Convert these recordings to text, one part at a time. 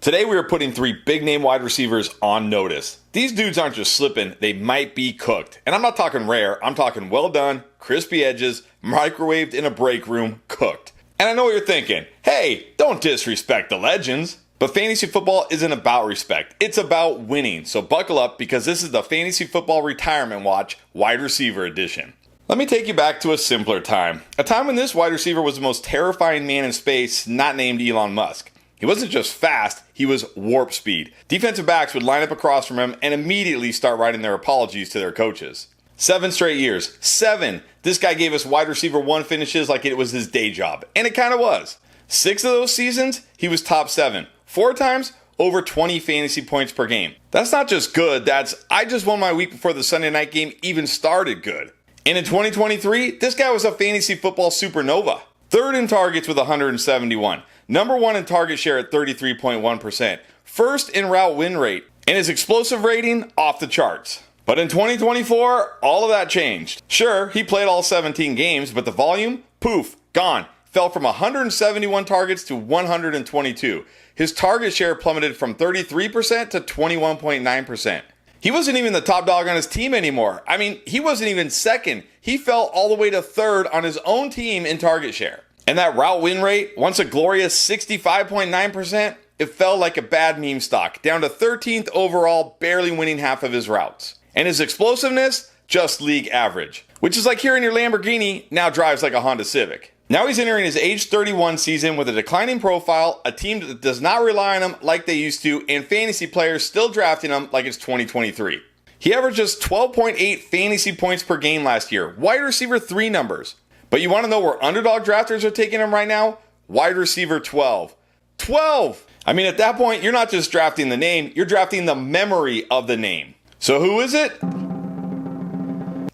Today we are putting 3 big-name wide receivers on notice. These dudes aren't just slipping, they might be cooked. And I'm not talking rare, I'm talking well done, crispy edges, microwaved in a break room, cooked. And I know what you're thinking, hey, don't disrespect the legends. But fantasy football isn't about respect, it's about winning. So buckle up because this is the Fantasy Football Retirement Watch Wide Receiver Edition. Let me take you back to a simpler time. A time when this wide receiver was the most terrifying man in space, not named Elon Musk. He wasn't just fast, he was warp speed. Defensive backs would line up across from him and immediately start writing their apologies to their coaches. 7 straight years. 7! This guy gave us wide receiver 1 finishes like it was his day job. And it kind of was. 6 of those seasons, he was top 7. 4 times, over 20 fantasy points per game. That's not just good, that's I just won my week before the Sunday night game even started good. And in 2023, this guy was a fantasy football supernova. 3rd in targets with 171. Number 1 in target share at 33.1%. 1st in route win rate. And his explosive rating off the charts. But in 2024, all of that changed. Sure, he played all 17 games, but the volume, poof, gone. Fell from 171 targets to 122. His target share plummeted from 33% to 21.9%. He wasn't even the top dog on his team anymore. I mean, he wasn't even second. He fell all the way to 3rd on his own team in target share. And that route win rate, once a glorious 65.9%, it fell like a bad meme stock, down to 13th overall, barely winning half of his routes. And his explosiveness, just league average. Which is like hearing your Lamborghini now drives like a Honda Civic. Now he's entering his age 31 season with a declining profile, a team that does not rely on him like they used to, and fantasy players still drafting him like it's 2023. He averaged just 12.8 fantasy points per game last year, wide receiver 3 numbers. But you want to know where underdog drafters are taking him right now? Wide receiver 12. 12! I mean, at that point, you're not just drafting the name, you're drafting the memory of the name. So who is it?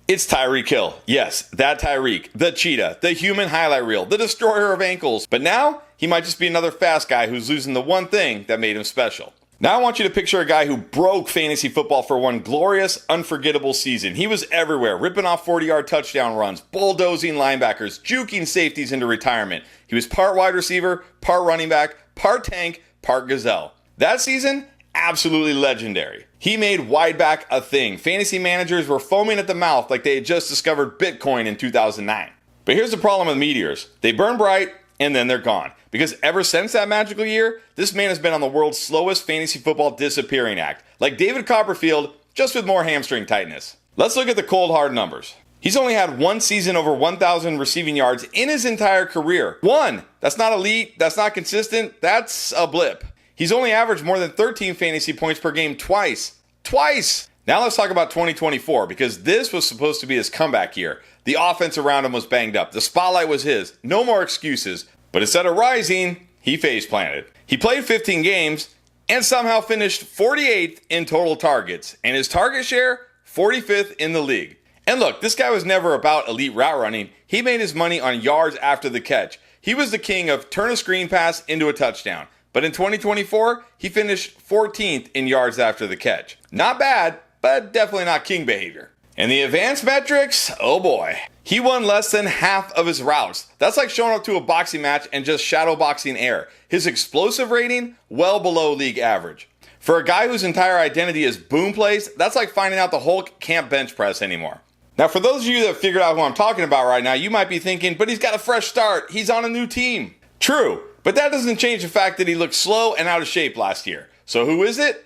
It's Tyreek Hill. Yes, that Tyreek, the cheetah, the human highlight reel, the destroyer of ankles. But now, he might just be another fast guy who's losing the one thing that made him special. Now I want you to picture a guy who broke fantasy football for one glorious, unforgettable season. He was everywhere, ripping off 40-yard touchdown runs, bulldozing linebackers, juking safeties into retirement. He was part wide receiver, part running back, part tank, part gazelle. That season, absolutely legendary. He made wide back a thing. Fantasy managers were foaming at the mouth like they had just discovered Bitcoin in 2009. But here's the problem with meteors. They burn bright, and then they're gone. Because ever since that magical year, this man has been on the world's slowest fantasy football disappearing act. Like David Copperfield, just with more hamstring tightness. Let's look at the cold hard numbers. He's only had 1 season over 1,000 receiving yards in his entire career. 1! That's not elite, that's not consistent, that's a blip. He's only averaged more than 13 fantasy points per game twice. Twice! Now let's talk about 2024, because this was supposed to be his comeback year. The offense around him was banged up. The spotlight was his. No more excuses. But instead of rising, he face planted. He played 15 games and somehow finished 48th in total targets. And his target share, 45th in the league. And look, this guy was never about elite route running. He made his money on yards after the catch. He was the king of turn a screen pass into a touchdown. But in 2024, he finished 14th in yards after the catch. Not bad, but definitely not king behavior. And the advanced metrics, oh boy. He won less than half of his routes. That's like showing up to a boxing match and just shadow boxing air. His explosive rating, well below league average. For a guy whose entire identity is boom plays, that's like finding out the Hulk can't bench press anymore. Now for those of you that figured out who I'm talking about right now, you might be thinking, but he's got a fresh start. He's on a new team. True, but that doesn't change the fact that he looked slow and out of shape last year. So who is it?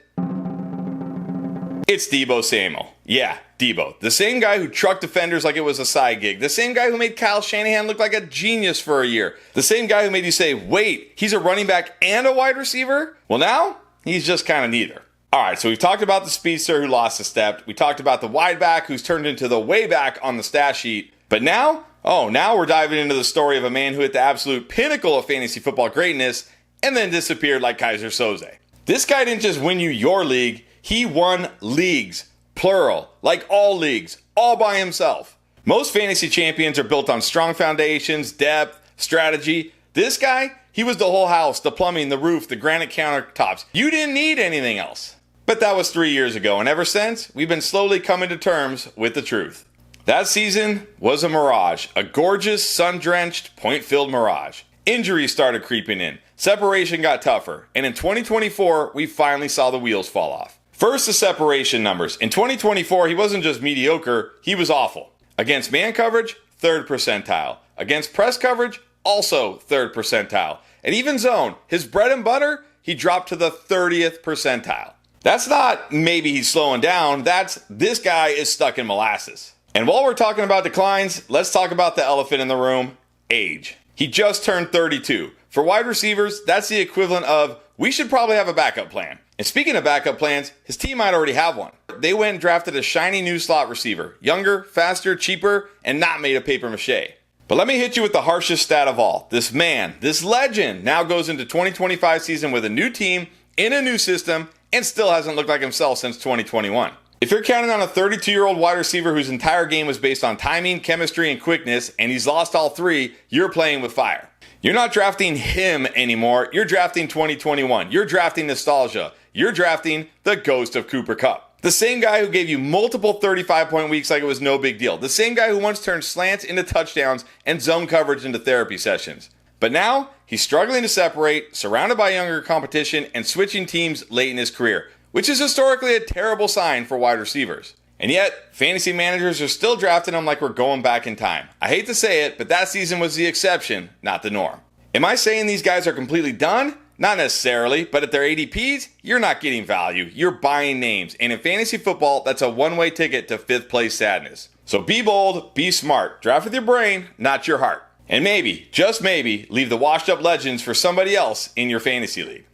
It's Deebo Samuel. Yeah, Deebo. The same guy who trucked defenders like it was a side gig. The same guy who made Kyle Shanahan look like a genius for a year. The same guy who made you say, wait, he's a running back and a wide receiver? Well now, he's just kind of neither. Alright, so we've talked about the speedster who lost a step. We talked about the wide back who's turned into the way back on the stat sheet. But now, now we're diving into the story of a man who hit the absolute pinnacle of fantasy football greatness and then disappeared like Kaiser Soze. This guy didn't just win you your league, he won leagues. Plural, like all leagues, all by himself. Most fantasy champions are built on strong foundations, depth, strategy. This guy, he was the whole house, the plumbing, the roof, the granite countertops. You didn't need anything else. But that was 3 years ago, and ever since, we've been slowly coming to terms with the truth. That season was a mirage, a gorgeous, sun-drenched, point-filled mirage. Injuries started creeping in. separation got tougher, and in 2024, we finally saw the wheels fall off. First, the separation numbers. In 2024, he wasn't just mediocre, he was awful. Against man coverage, 3rd percentile. Against press coverage, also 3rd percentile. And even zone, his bread and butter, he dropped to the 30th percentile. That's not maybe he's slowing down, that's this guy is stuck in molasses. And while we're talking about declines, let's talk about the elephant in the room, age. He just turned 32. For wide receivers, that's the equivalent of, we should probably have a backup plan. And speaking of backup plans, his team might already have one. They went and drafted a shiny new slot receiver. Younger, faster, cheaper, and not made of paper mache. But let me hit you with the harshest stat of all. This man, this legend, now goes into 2025 season with a new team, in a new system, and still hasn't looked like himself since 2021. If you're counting on a 32-year-old wide receiver whose entire game was based on timing, chemistry, and quickness, and he's lost all three, you're playing with fire. You're not drafting him anymore. You're drafting 2021. You're drafting nostalgia. You're drafting the ghost of Cooper Kupp. The same guy who gave you multiple 35-point weeks like it was no big deal. The same guy who once turned slants into touchdowns and zone coverage into therapy sessions. But now, he's struggling to separate, surrounded by younger competition, and switching teams late in his career, which is historically a terrible sign for wide receivers. And yet, fantasy managers are still drafting him like we're going back in time. I hate to say it, but that season was the exception, not the norm. Am I saying these guys are completely done? Not necessarily, but at their ADPs, you're not getting value. You're buying names. And in fantasy football, that's a one-way ticket to 5th place sadness. So be bold, be smart. Draft with your brain, not your heart. And maybe, just maybe, leave the washed-up legends for somebody else in your fantasy league.